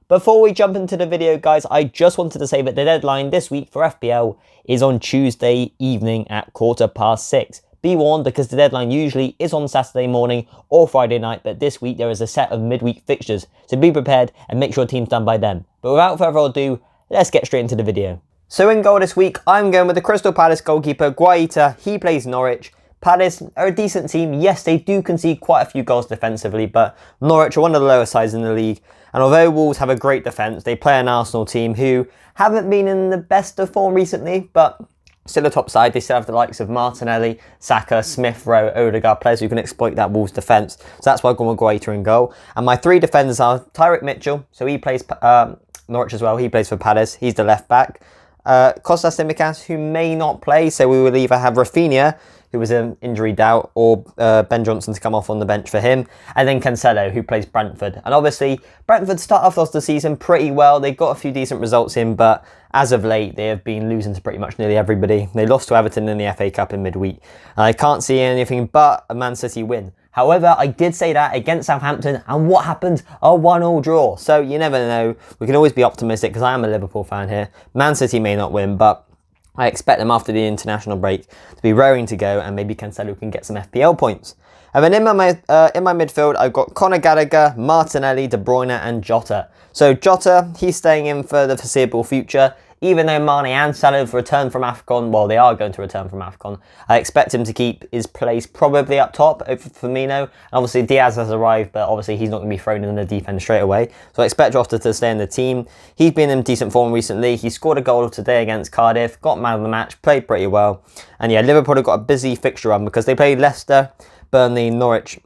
Before we jump into the video, guys, I just wanted to say that the deadline this week for FPL is on Tuesday evening at 6:15. Be warned, because the deadline usually is on Saturday morning or Friday night, but this week there is a set of midweek fixtures, so be prepared and make sure your team's done by then. But without further ado, let's get straight into the video. So in goal this week, I'm going with the Crystal Palace goalkeeper, Guaita. He plays Norwich. Palace are a decent team. Yes, they do concede quite a few goals defensively, but Norwich are one of the lower sides in the league. And although Wolves have a great defence, they play an Arsenal team who haven't been in the best of form recently, but still a top side. They still have the likes of Martinelli, Saka, Smith Rowe, Odegaard, players who can exploit that Wolves defence. So that's why I've gone with Guaita in goal. And my three defenders are Tyrick Mitchell, so he plays Norwich as well. He plays for Palace. He's the left back. Kostas Tsimikas, who may not play, so we will either have Rafinha, who was an injury doubt, or Ben Johnson to come off on the bench for him, and then Cancelo, who plays Brentford. And obviously, Brentford start off the season pretty well. They got a few decent results in, but as of late, they have been losing to pretty much nearly everybody. They lost to Everton in the FA Cup in midweek. And I can't see anything but a Man City win. However, I did say that against Southampton, and what happened? A 1-1 draw. So you never know. We can always be optimistic, because I am a Liverpool fan here. Man City may not win, but I expect them after the international break to be raring to go, and maybe Cancelo can get some FPL points. And then in my midfield, I've got Conor Gallagher, Martinelli, De Bruyne and Jota. So Jota, he's staying in for the foreseeable future. Even though Mane and Salah have returned from AFCON, well, they are going to return from AFCON, I expect him to keep his place probably up top over Firmino. And obviously Diaz has arrived, but obviously he's not going to be thrown in the deep end straight away. So I expect Jota to stay in the team. He's been in decent form recently. He scored a goal today against Cardiff, got man of the match, played pretty well. And yeah, Liverpool have got a busy fixture run because they played Leicester, Burnley, Norwich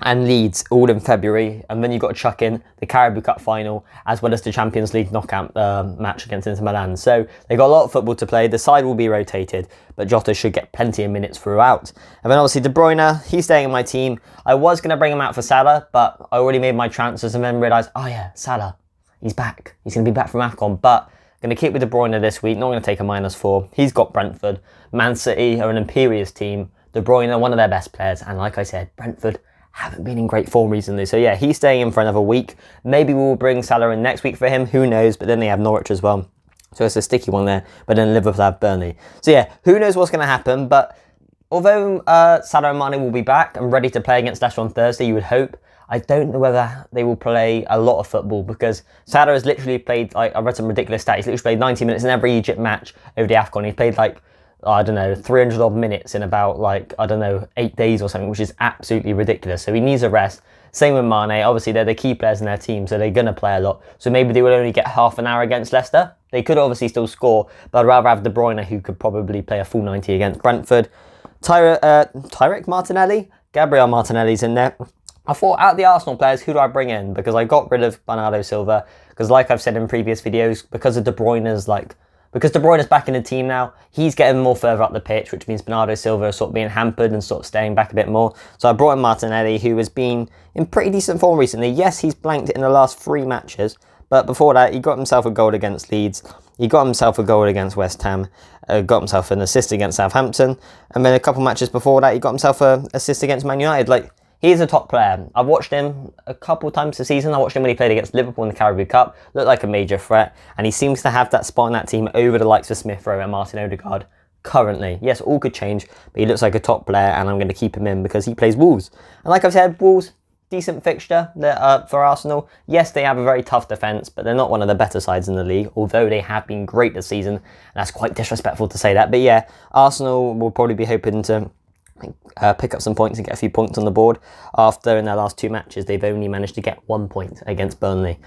and Leeds all in February, and then you've got to chuck in the Carabao Cup final as well as the Champions League knockout match against Inter Milan. So they've got a lot of football to play. The side will be rotated, but Jota should get plenty of minutes throughout. And then obviously De Bruyne, he's staying in my team. I was going to bring him out for Salah, but I already made my transfers and then realised, oh yeah, Salah, he's back. He's going to be back from AFCON, but going to keep with De Bruyne this week. Not going to take a -4. He's got Brentford. Man City are an imperious team. De Bruyne, one of their best players, and like I said, Brentford haven't been in great form recently. So yeah, he's staying in for another week. Maybe we'll bring Salah in next week for him. Who knows? But then they have Norwich as well. So it's a sticky one there. But then Liverpool have Burnley. So yeah, who knows what's going to happen. But although Salah and Mane will be back and ready to play against Leicester on Thursday, you would hope, I don't know whether they will play a lot of football, because Salah has literally played, like, I read some ridiculous stats. He's literally played 90 minutes in every Egypt match over the AFCON. He's played like, I don't know, 300 odd minutes in about, like, I don't know, 8 days or something, which is absolutely ridiculous. So he needs a rest. Same with Mane. Obviously, they're the key players in their team, so they're going to play a lot. So maybe they will only get half an hour against Leicester. They could obviously still score, but I'd rather have De Bruyne, who could probably play a full 90 against Brentford. Tyrick Martinelli? Gabriel Martinelli's in there. I thought, out of the Arsenal players, who do I bring in? Because I got rid of Bernardo Silva, because like I've said in previous videos, because De Bruyne's back in the team now, he's getting more further up the pitch, which means Bernardo Silva is sort of being hampered and sort of staying back a bit more. So I brought in Martinelli, who has been in pretty decent form recently. Yes, he's blanked in the last 3 matches, but before that, he got himself a goal against Leeds. He got himself a goal against West Ham, got himself an assist against Southampton, and then a couple matches before that, he got himself an assist against Man United. Like, he's a top player. I've watched him a couple times this season. I watched him when he played against Liverpool in the Carabao Cup. Looked like a major threat. And he seems to have that spot in that team over the likes of Smith Rowe and Martin Odegaard currently. Yes, all could change, but he looks like a top player, and I'm going to keep him in because he plays Wolves. And like I've said, Wolves, decent fixture for Arsenal. Yes, they have a very tough defence, but they're not one of the better sides in the league, although they have been great this season. And that's quite disrespectful to say that. But yeah, Arsenal will probably be hoping to pick up some points and get a few points on the board. After, in their last 2 matches, they've only managed to get 1 point against Burnley,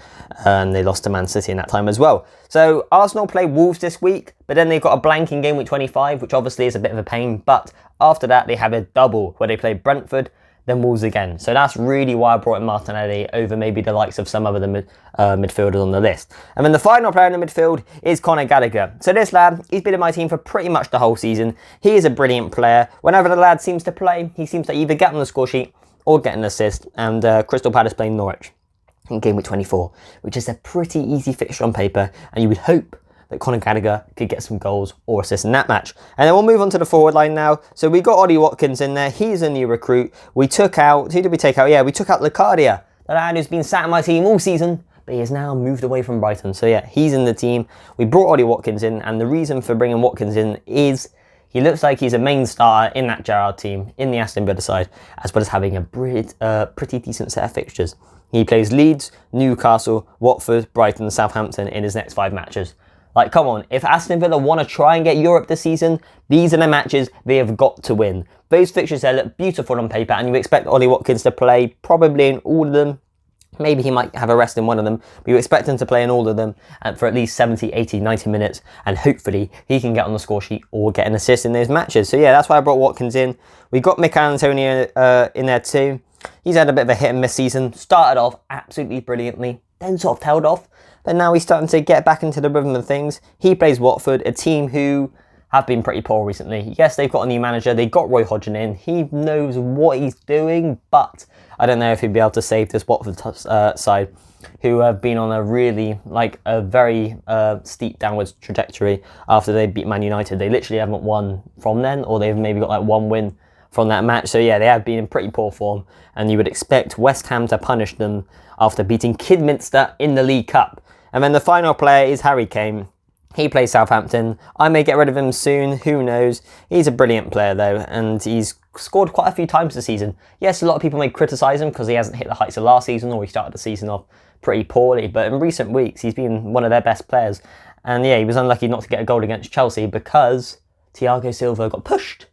and they lost to Man City in that time as well. So Arsenal play Wolves this week, but then they've got a blank in game week 25, which obviously is a bit of a pain. But after that, they have a double where they play Brentford, then Wolves again. So that's really why I brought in Martinelli over maybe the likes of some other midfielders on the list. And then the final player in the midfield is Conor Gallagher. So this lad, he's been in my team for pretty much the whole season. He is a brilliant player. Whenever the lad seems to play, he seems to either get on the score sheet or get an assist. And Crystal Palace playing Norwich in game week 24, which is a pretty easy fixture on paper, and you would hope that Conor Gallagher could get some goals or assists in that match. And then we'll move on to the forward line now. So we got Ollie Watkins in there. He's a new recruit. We took out, who did we take out? Yeah, we took out Locadia, the lad who's been sat in my team all season but he has now moved away from Brighton. So yeah, he's in the team. We brought Ollie Watkins in, and the reason for bringing Watkins in is he looks like he's a main starter in that Gerrard team, in the Aston Villa side, as well as having a pretty decent set of fixtures. He plays Leeds, Newcastle, Watford, Brighton, Southampton in his next 5 matches. Like, come on, if Aston Villa want to try and get Europe this season, these are the matches they have got to win. Those fixtures there look beautiful on paper, and you expect Ollie Watkins to play probably in all of them. Maybe he might have a rest in one of them, but you expect him to play in all of them for at least 70, 80, 90 minutes, and hopefully he can get on the score sheet or get an assist in those matches. So yeah, that's why I brought Watkins in. We got Mikel Antonio in there too. He's had a bit of a hit and miss season. Started off absolutely brilliantly, then sort of tailed off, but now he's starting to get back into the rhythm of things. He plays Watford, a team who have been pretty poor recently. Yes, they've got a new manager. They got Roy Hodgson in. He knows what he's doing, but I don't know if he'd be able to save this Watford side, who have been on a really, a very steep downwards trajectory after they beat Man United. They literally haven't won from then, or they've maybe got 1 win from that match. So yeah, they have been in pretty poor form, and you would expect West Ham to punish them after beating Kidminster in the League Cup. And then the final player is Harry Kane. He plays Southampton. I may get rid of him soon, who knows. He's a brilliant player though, and he's scored quite a few times this season. Yes, a lot of people may criticise him because he hasn't hit the heights of last season, or he started the season off pretty poorly, but in recent weeks he's been one of their best players. And yeah, he was unlucky not to get a goal against Chelsea because Thiago Silva got pushed.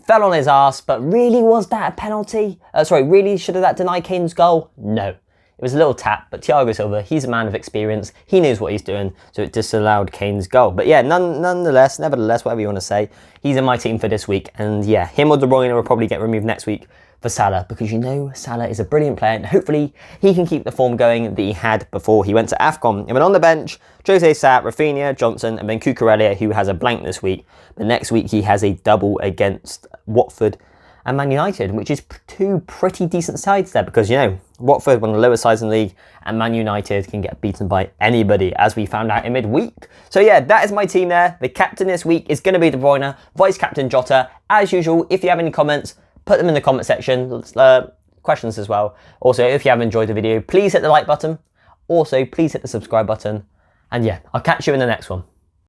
Fell on his arse, but really was that a penalty? Really should have that denied Kane's goal? No. It was a little tap, but Thiago Silva, he's a man of experience. He knows what he's doing, so it disallowed Kane's goal. But yeah, nevertheless, whatever you want to say, he's in my team for this week. And yeah, him or De Bruyne will probably get removed next week for Salah, because you know Salah is a brilliant player, and hopefully he can keep the form going that he had before he went to AFCON. And then on the bench, Jose Sa, Rafinha, Johnson, and then Cucurella, who has a blank this week. But next week he has a double against Watford and Man United, which is 2 pretty decent sides there, because, you know, Watford, one of the lowest sides in the league, and Man United can get beaten by anybody, as we found out in midweek. So yeah, that is my team there. The captain this week is going to be De Bruyne, vice-captain Jota. As usual, if you have any comments, put them in the comment section, questions as well. Also, if you have enjoyed the video, please hit the like button. Also, please hit the subscribe button. And yeah, I'll catch you in the next one.